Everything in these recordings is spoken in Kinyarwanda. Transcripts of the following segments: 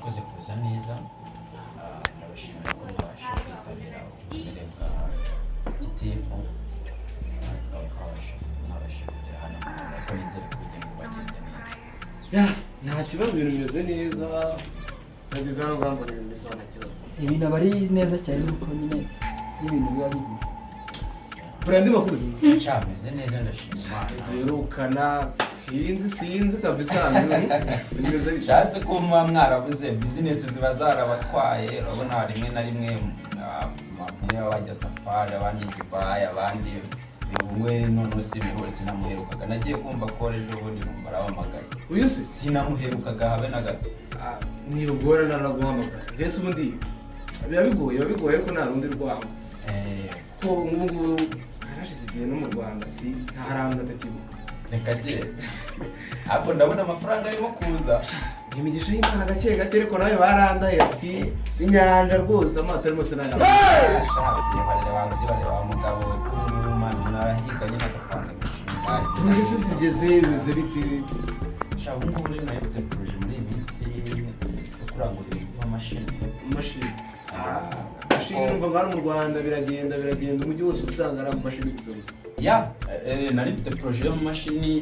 mwakoze kuza neza ndabashimira ko mwabashije kwitabira ubutumire bwa Gitifu mwabashije kugera hano ko nizere ko ibintu bagenze neza. Nta kibazo, ibintu bimeze neza, nageze hano ngamba ibintu bisa nta kibazo. Ibintu aba ari neza cyane nuko nyine n'ibintu biba bigize Brandi makuzi cyameze neza ndashima duherukana sinzi kabisa bimeze cyase ko mwarabuze business ziba zarabatwaye urabona rimwe na rimwe mwe bajya safari abandi Dubai abandi bimwe none sinamuherukaga nagiye kumva ko ejo bundi baramagaye uyu se sinamuherukaga habe na gato nirugora naraguhamagara Jesse ubundi biba bigoye ko nta rundi rwamo ko nk'ubu harashize igihe no mu Rwanda si ntaharanga atakibuka reka je ako ndabona amafaranga arimo kuza imigisha y'Imana gake ariko nawe barandaye ati inyanja rwose amato arimo se nayo bale wa Umugabo Umugabo narahikanye n'agapanga mbese zigeze bimeze biti shabu ngo uje nayo ufite projet muri iyi minsi yo kurangura ibintu by'amashini numva ngari mu Rwanda biragenda umujyi wose usanga ari amashini gusa nari mfite projet yo mu mashini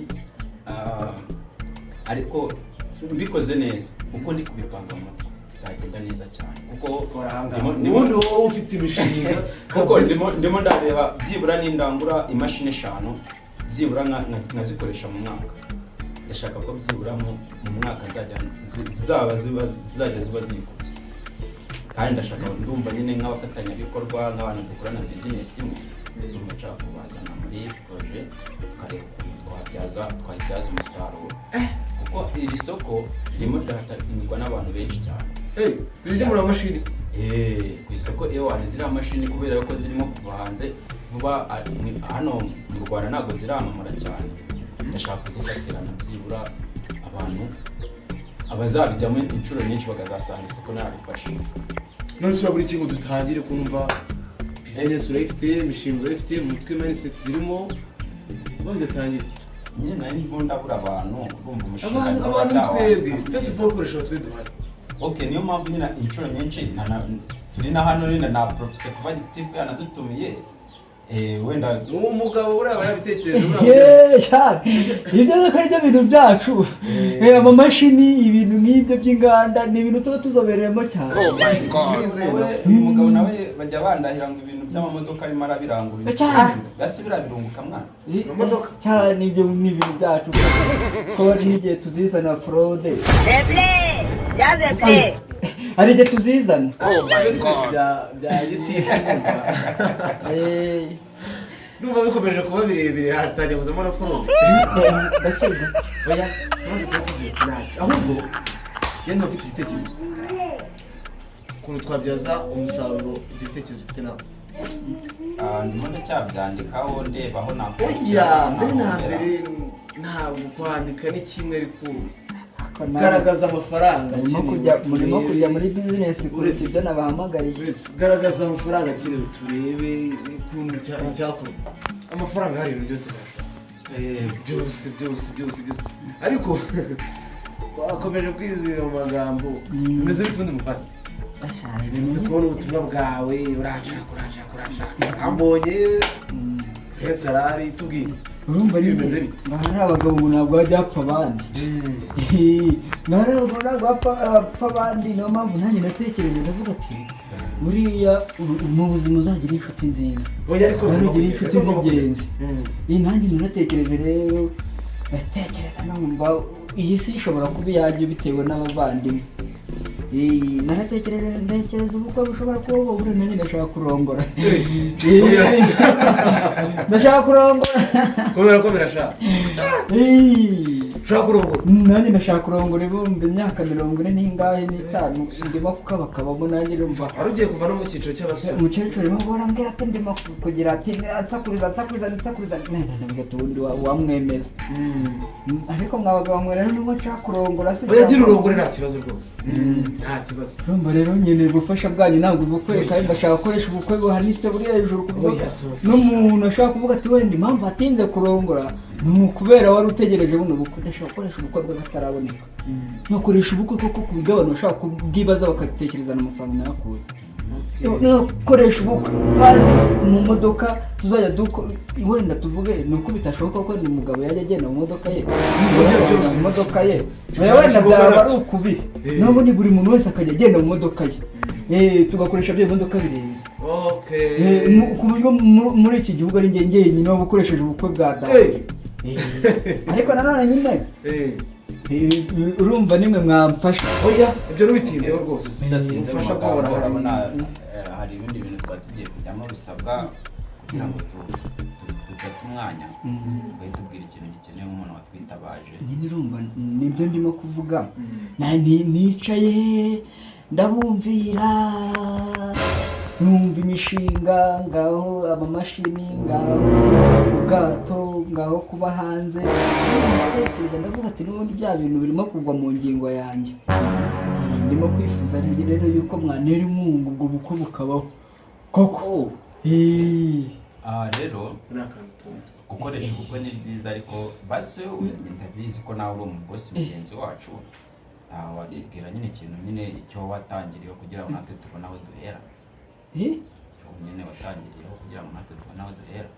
ariko mbikoze neza uko ndi kubipanga mu mutwe bizagenda neza cyane kuko nibundi wowe ufite imishinga kuko ndimo ndareba byibura n'indangura imashini 5 byibura nkazikoresha mu mwaka ndashaka ko byibura mu mwaka zizajya ziba zikubye kandi ndashaka ndumva nyine nk'abafatanya bikorwa nk'abantu dukorana business imwe ndumva kubazana muri projet tukareba twayibyaza umusaruro kuko iri soko ririmo rirahatanirwa n'abantu benshi cyane kujya muri amashini ku isoko iyo wanizira amashini kubera yuko zirimo kuva hanze vuba hano mu Rwanda ntago ziramamara cyane ndashaka kuzifatirana byibura abantu abazabijyamo inshuro nyinshi bakazasanga isoko narifashe none se buri kintu dutangire kumva business urayifite imishinga urayifite mu mutwe mindset zirimo bagatangire nyine nari ndabura abantu bumva umushinga abantu twebwe festival ukoresha twe duhari niyo mpamvu nyine inshuro nyinshi turi na hano nyine na professor kuba Gitifu yanadutumiye wenda umugabo uraba yabitekereje ibyo n'akaryo bintu byacu amamashini ibintu nk'ibyo by'inganda ni ibintu tuba tuzobereyemo cyane uyu mugabo nawe bajya bandahira ngo ibintu by'amamodoka arimo arabirangura gasi birabirunguka mwana imodoka cyane ibyo ni ibintu byacu ko n'igihe tuzizana fraude hari igihe tuzizana bya Gitifu numva bikomeje kuba birebire hatangiye kuzamo na fraude ndakeka oya ahubwo yenda ufite igitekerezo ukuntu twabyaza umusaruro igitekerezo ufite nawe ndimo ndacyabyandikaho ndebaho nakora mbere na mbere ntabwo kwandika ni kimwe ariko garagaza amafaranga murimo kujya muri business kuruta ibyo nabahamagariye garagaza amafaranga akenewe turebe ukuntu cyakorwa amafaranga hari ibintu byose ariko wakomeje kwizera mu magambo umeze bitundi mufata nzi kubona ubutumwa bwawe urashaka ambonye salari tubwire urumva bimeze bite hari abagabo ntabwo bajya bapfa abandi hari abagabo ntabwo bapfa abandi niyo mpamvu nanjye natekereje ndavuga ati buriya mu buzima uzagira inshuti nziza kandi ugira inshuti z'ingenzi nanjye naratekereje rero ndatekereza numva iyi si ishobora kuba iyanjye bitewe n'abavandimwe ntekereza ubukwe bushobora kuba bubura nanjye ndashaka kurongora kubera ko birashaka ushaka kurongora nanjye ndashaka kurongora ibihumbi imyaka 45 ndimo kukabakabamo nanjye numva wari ugiye kuva no mu cyiciro cy'abasore umukecuru arimo barambwira ati ndimo kugira ati nsakuriza ntabwo ubundi wamwemeza ariko mwabagabo bamwe rero nubwo nshaka kurongora se yagira urongore nta kibazo rwose nta kibazo urumva rero nyine ubufasha bwanyu ntabwo ubukwe kandi ndashaka gukoresha ubukwe buhanitse buri hejuru n'umuntu ashaka kuvuga ati wenda impamvu atinze kurongora ni ukubera wari utegereje buno bukwe ndashaka gukoresha ubukwe bw'abataraboneka nkoresha ubukwe koko ku bigabano bashaka kubwibaza bakatekerezana amafaranga nayakuye nkoresha ubukwe mu modoka tuzajya wenda tuvuge ni uko bitashoboka ko ni umugabo yajya agenda mu modoka ye mu modoka ye wenda byaba ari ukubiri nabo ni buri muntu wese akajya agenda mu modoka ye tugakoresha bya modoka birebire ku buryo muri iki gihugu ari njye nyine waba ukoresheje ubukwe bwa data ariko nanone nyine urumva nimwe mwamfasha oya ibyo n'ubitindeho rwose mufasha ko urabona hari ibindi bintu twatugiye kujyamo bisabwa kugira ngo dufate umwanya tugahita tubwira ikintu gikeneye umuntu watwitabaje nyine urumva nibyo ndimo kuvuga nicaye ndabumvira numva imishinga ngaho amamashini ngaho ubwato ngaho kuba hanze ndavuga ati n'ubundi bya bintu birimo kugwa mu ngingo yanjye ndimo kwifuza rero yuko mwanera inkunga ubwo bukwe bukabaho koko rero gukoresha ubukwe ni byiza ariko base ndabizi ko nawe uri umubosi mugenzi wacu wabwira nyine ikintu nyine icyo watangiriyeho kugira ngo natwe tubone aho duhera nyine watangiriyeho kugira ngo natwe tubone aho duhera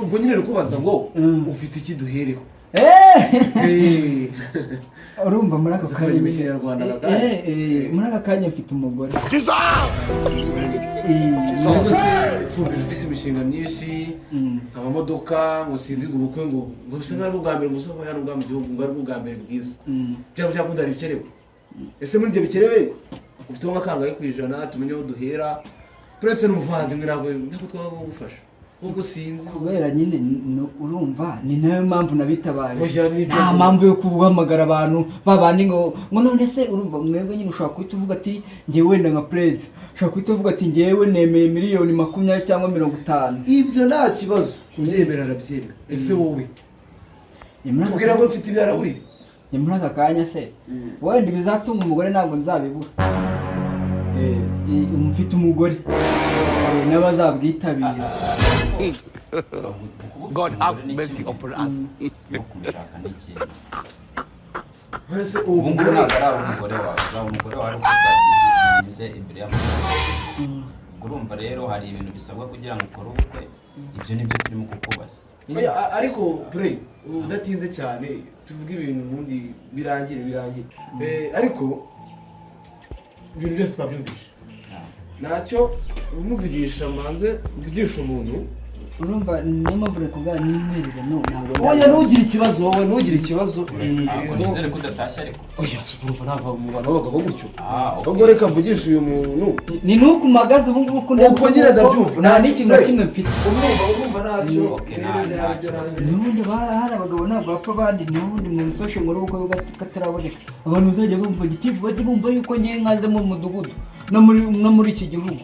ubwo nyine rukubaza ngo ufite iki duhereho urumva muri aka kanya mfite umugore twumvise ufite imishinga myinshi amamodoka ngo sinzi ngo ubukwe ngo bisa nk'aho ari ubwa mbere gusa hano ubwa mu gihugu ngo ari ubwa mbere bwiza byaba byakunda hari bikenewe ese muri ibyo bikenewe ufite nk'akangahe ku ijana tumenye aho duhera turetse n'umuvandimwe ntabwo twaba gufasha ubwo sinzi kubera nyine urumva ni nayo mpamvu nabitabaje nta mpamvu yo guhamagara abantu babandi ngo none se urumva mwebwe nyine ushobora guhita uvuga ati ngewe wenda nka Prince ushobora guhita uvuga ati ngewe nemeye miliyoni 20 cyangwa 50 ibyo nta kibazo kubyemera arabyemera ese wowe tubwira ngo mfite ibyara buri ni muri aka kanya se wenda bizatunga umugore ntabwo nzabibura mfite umugore n'abazabwitabira God have mercy upon us. Mbese ubu ntabwo ari umugore wawe uzaba umugore wawe unyuze imbere y'amategeko urumva rero hari ibintu bisabwa kugira ngo ukore ubukwe ibyo nibyo turimo kukubaza ariko Play udatinze cyane tuvuge ibintu ubundi birangire ariko ibintu byose twabyumvise ntacyo umuvugisha manze uvugisha umuntu urumva niyo mpamvu rekubwira n'imwerere ntabwo oya ntugire ikibazo wowe ntugire ikibazo nizere ko udatashye ariko oya urumva nava mu bantu b'abagabo gutyo ahubwo reka mvugisha uyu muntu ni nuko umagaze ubu ngubu uko nyine ndabyumva nta n'ikintu na kimwe mfite urumva ntacyo n'ubundi hari abagabo ntabwo bapfa abandi n'ubundi mumfashe muri ubwo kataraboneka abantu bazajya bumva Gitifu bajya bumva yuko nyewe nkaze mu mudugudu no muri iki gihugu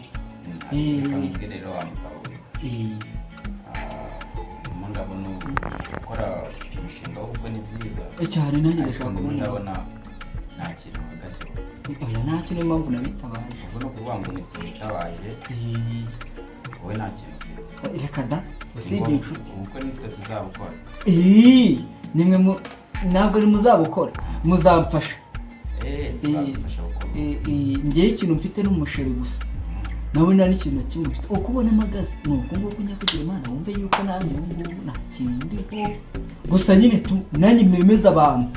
ndabona gukora umushinga w'ubukwe ni byiza cyane nanjye ndashaka kubona ndabona nta kintu uhagazeho oya nta kintu niyo mpamvu nabitabaje ubwo no kuvuga ngo nitwitabaje wowe nta kintu ufite reka da usibye inshuti ubukwe nitwe tuzabukora nimwe ntabwo ari muzabukora muzamfasha tuzabufasha gukora ngewe ikintu mfite n'umusheri gusa nawe nta n'ikintu na kimwe mfite uko ubona amagaze ni uko nguko njya kugira imana wumve yuko nanjye ubu ngubu nta kintu ndiho gusa nyine nanjye mwemeza abantu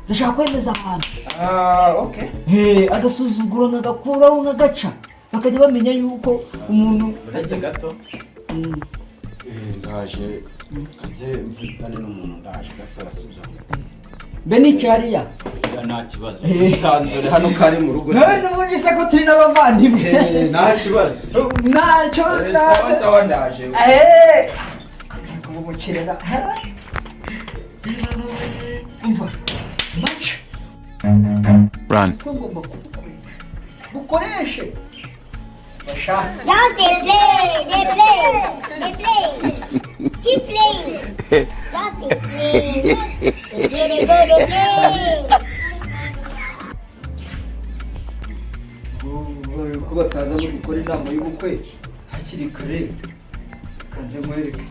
ndashaka kwemeza abantu agasuzuguro nkagakuraho nkagaca bakajya bamenya yuko umuntu uretse gato ndaje ajye mvugane n'umuntu ndaje gato arasubya mbe n'icyariya nta kibazo isanzure hano kari mu rugo se n'ubundi se ko turi n'abavandimwe nta kibazo ntacyo sawa ndaje kumukirera umva maca Run. ngomba bukoreshe bashaka Just they play. Keep playing. Just they play. They play. ko bataza no gukora inama y'ubukwe hakiri kare kanze nkwereke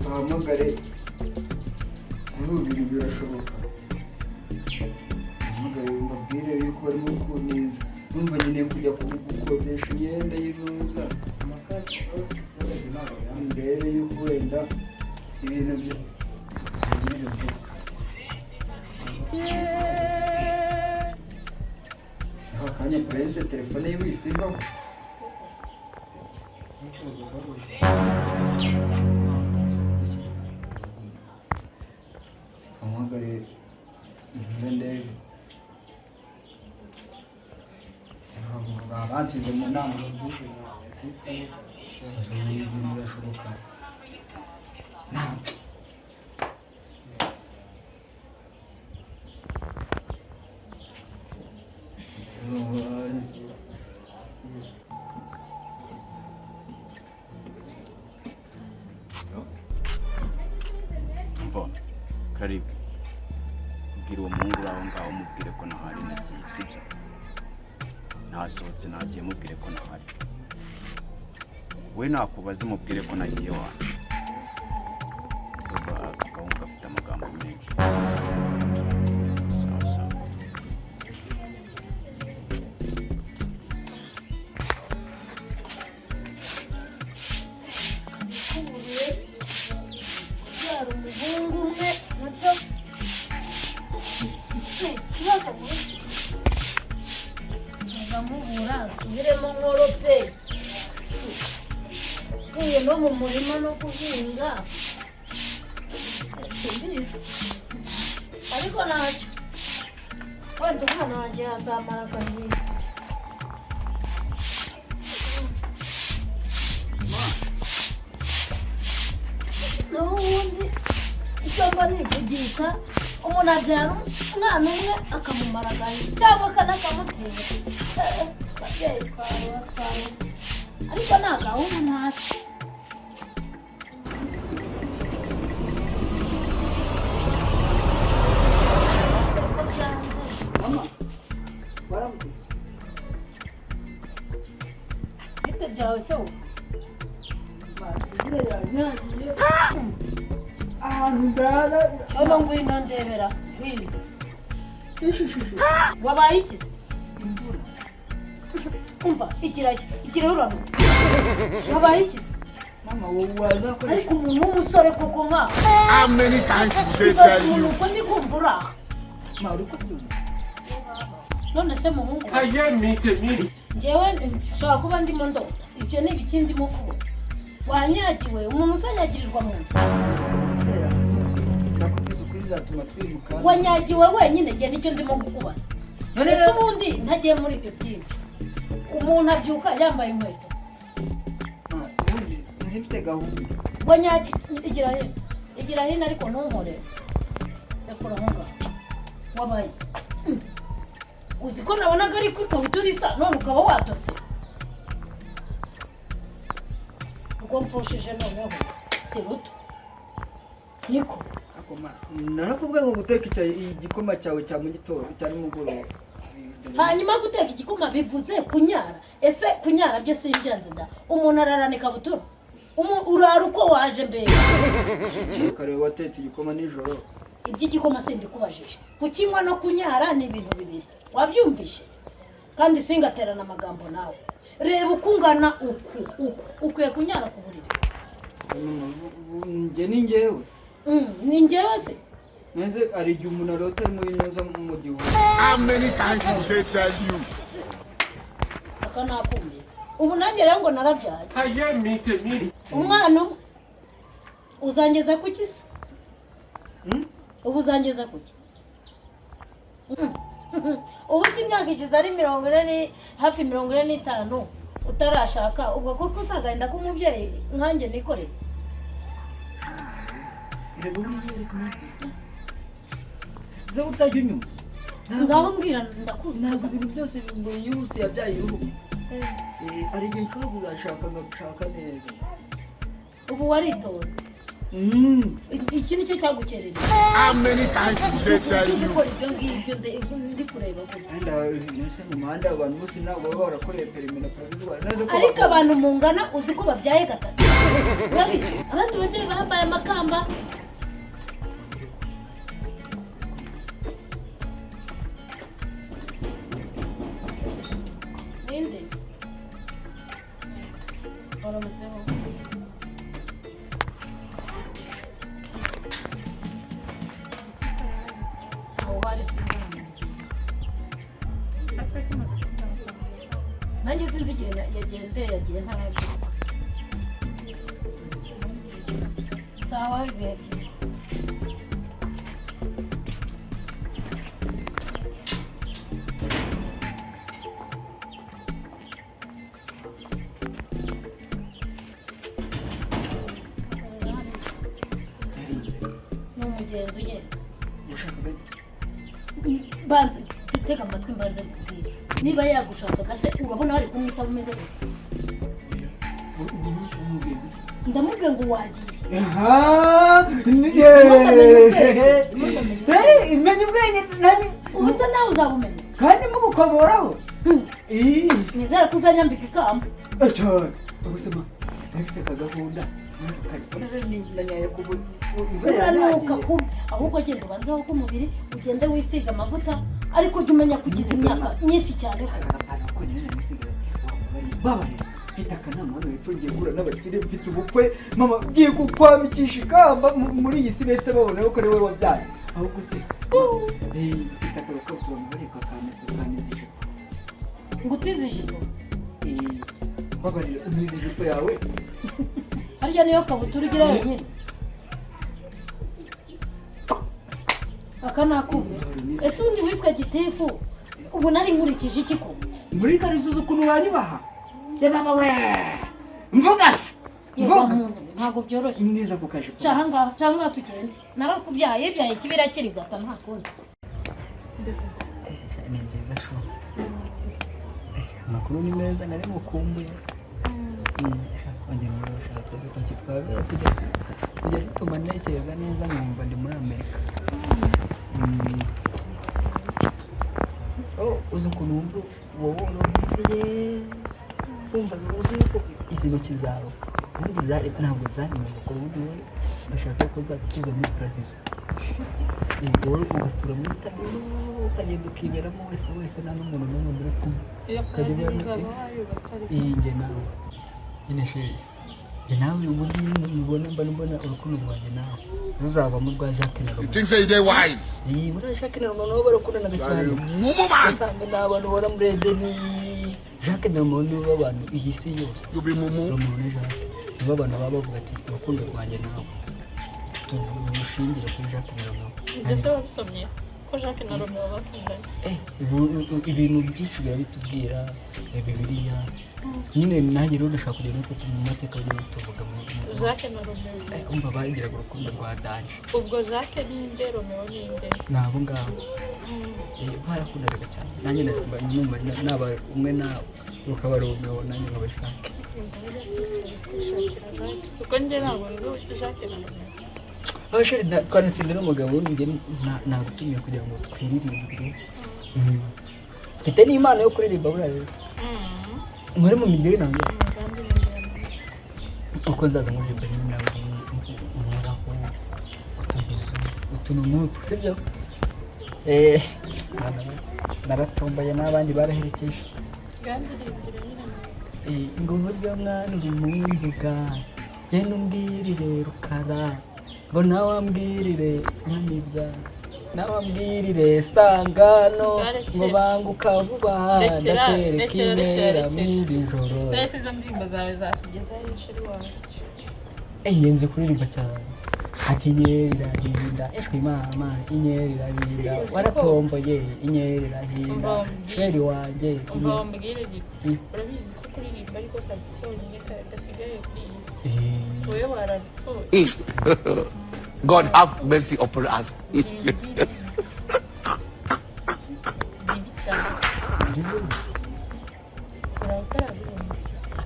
bahamagare ibintu birashoboka. Mbabwire yuko barimo kuneza numva nyine kujya gukodesha imyenda y'intuza mbere yuko wenda ibintu byagirira vuba. Akanya prince telefone ye wisigaho. Amagare ndende abansize mu nama ibintu birashoboka. Umva karibu ubwira uwo muhungu uri aho ngaho umubwire ko nahari nagiye sibyo nasohotse nagiye mubwire ko nahari we nakubaze mubwire ko nagiye wanjye agahungu gafite amagambo menshi sawa sawa kubyara umuhungu umwe nabyo ikibazo muri ngamubura asubiremo nkorope uvuye no mu murima no guhinga simbizi ariko ntacyo wenda umwana wanjye yazamara agahinda naho ubundi icyo mba nivugisha umuntu abyara umwana umwe akamumara agahinda cyangwa akanakamutera ababyeyi twawe ariko nta gahunda ntacyo Mama baramutse bite byawe se wowe Imvura yanyagiye ahantu ndara cyono ngwino ndebera ngwino wabaye iki imvura. umva ikirayo uramo wabaye iki Mama wowe wazakoresha ariko umuntu w'umusore koko nka How many times did they tell you? uko ndi kumva uraha ma uri kubyumva none se muhungu miri njyewe nshobora kuba ndimo ndota ibyo ni ibiki ndimo kubona wanyagiwe umuntu uzanyagirirwa mu nzu ndakubwiza ukuri zatuma twimuka. wanyagiwe wenyine njye nicyo ndimo kukubaza None ese rero ubundi ntagiye muri ibyo byinshi umuntu abyuka yambaye inkweto ubundi ntibifite gahunda. wanyagi igira hino ariko ntunkore rekura aho ngaho wabaye uzi ko nabonaga ari kwikabutura isa none ukaba watose ubwo mfushije noneho si ruto niko narakubwiye ngo guteka igikoma cyawe cya mu gitondo cya nimugoroba. hanyuma guteka igikoma bivuze kunyara ese kunyara byo simbyanze da umuntu ararana ikabutura urara uko waje mbere kare watetse igikoma nijoro. iby'igikoma simbikubajije kukinywa no kunyara ni ibintu bibiri wabyumvishe kandi singaterana amagambo nawe reba uko ungana ukwiye kunyara ku buriri njye ni njyewe ni njyewe se neze ari igihe umuntu arota muri neza mu gihugu. How many times did they tell you? aka nakumbuye ubu nanjye rero ngo narabyaye miri umwana umwe uzangeza ku kisi ubu uzangeza ku ki ubu si imyaka ishize ari 40 hafi 45 utarashaka ubwo kuko uzagenda ko umubyeyi nkanjye nikoreye reba ubiye kumubwira zo utajya unyuma ngaho mbwira ndakunda ntabwo ibintu byose ngo yihuse yabyaye uruhu. Ari igihe nshobora kuzashaka ngagushaka neza. ubu waritonze iki nicyo cyagukereye How many times did they tell you? gukora ibyo ngibyo ndi kureba Enda nese mu muhanda abantu bose ntabwo baba barakoreye perimi na provisoire. ariko abantu mungana uzi ko babyaye gatatu abandi bagiye bambaye amakamba nanjye sinzi igihe yagenze yagiye ntarabyuka sawa ibihe byiza n'umugenzi ugenda banze tega amatwi mbanze kubwira niba yagushakaga se urabona hari kumwitaho umeze gute ndamubwiye ngo wagiye imenya ubwenge nani ubu se nawe uzabumenya kandi mugukomoraho nizere ko uzanyambika ikamba cyane ubusema afite akagahunda uranuka kubi ahubwo genda ubanze aho k'umubiri ugende wisiga amavuta ariko jya umenya kugiza imyaka myinshi cyane mfite akanama hano hepfo ngiye guhura n'abakire mfite ubukwe mama ngiye kukwambikisha ikamba muri iyi semestre babona ko ari wowe wabyaye ahubwo se mfite akagakabutura mu bariko akamesa kanizije ngo utize ijipo babarira unize ijipo yawe harya niyo kabutura ugira yonyine aka nakumira ese ubundi wiswe Gitifu ubu nari nkurikije iki ko muri karizuza ukuntu wanyubaha ya mama we mvuga se mvuga ntabwo byoroshye neza ku kaje cyangwa tugende narakubyaye ibyaye kibira kiri gata nta kundi ni nziza sho amakuru ni meza nari mukumbuye ongera urashaka dutoki twabera tujya dutuma ntekereza neza nkumva ndi muri Amerika uzi ukuntu wumva wowe woroheye wumva uzi ko izi ntoki zawe ubundi ntabwo zari mu makuru ubundi wowe ugashaka ko tuza muri paradizo wowe ugatura muri paradizo ukagenda ukiberamo wese nta n'umuntu n'umwe muri kumwe njye nawe nyine sheri njye nawe ubundi mbona urukundo rwanjye nawe ruzavamo rwa Jacques na Romeo. You think say they wise? Muri Jacques na Romeo barakundanaga cyane. Usanga n'abantu bora muri Edeni. Jacques na Romeo nibo abantu iyi si yose. You be mumu. Romeo na Jacques. Nibo abantu baba bavuga ati urukundo rwanjye nawe. Turushingire kuri Jacques na Romeo. Ndetse wabisomye ko Jacques na Romeo bakundanye. Ibintu byinshi birabitubwira Bibiliya. Nyine nanjye rero ndashaka kugenda no mu mateka yo tuvuga mu Jacques na Romeo. Umva bagiraga urukundo rwa danje. Ubwo Jacques ni inde Romeo ni inde? Nabo ngabo. Barakundaga cyane. Nanjye numva naba umwe nawe ukaba Romeo nanjye nkaba Jacques. Kuko njye ntabwo nzi Jacques na Romeo. Abasheri twanatsinze n'umugabo njye nagutumiye kugira ngo twiririmbire. Mfite n'Imana yo kuririmba buriya rero. Muri mu migeri nanjye. Uko nzaza nkuririmba nyine nawe umuraho utuntu n'utu sibyo? Naratombaye n'abandi baraherekeje. Ngo burya mwana uri mu mbuga genda umbwirire Rukara ngo nawe ambwirire Nyamibwa nawe ambwirire Sangano ngo banguka vuba ndatereka intera mw'iri joro. Mbese izo ndirimbo zawe zatugezaho ishuri wacu. Ngenzi kuririmba cyane ati inyeri irahinda eshwi mama inyeri irahinda waratomboye inyeri irahinda sheri wanjye umva mbwire giti urabizi ko kuririmba ariko kazi konyine gasigaye kuri iyi si wowe warabipfuye. God have mercy upon us.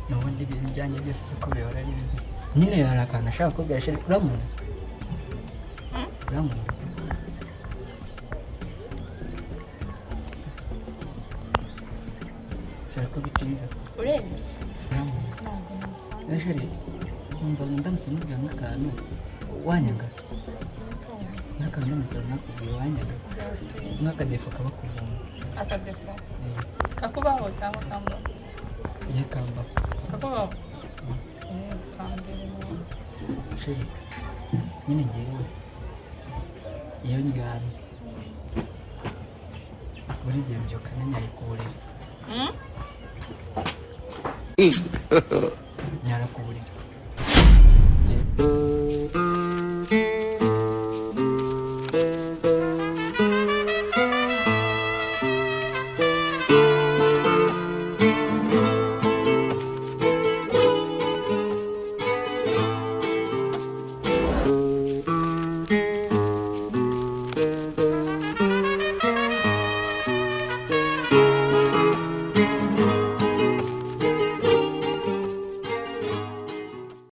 n'ubundi ibintu byanjye byose siko bihora ari bibi nyine hari akantu ashaka kubwira sheri uramuna sheri ko bitinze urembye uramuna sheri umva ndamutse mubwira nk'akantu wanyaga n'akantu n'umugabo nakubwiye wanyaga nk'akadefa kaba kuvoma akadefa kakubaho cyangwa kamba iyo kamba kakubaho kambere sheri nyine ngewe iyo ndyamye buri gihe mbyuka nanyaye ku buriri nyara ku buriri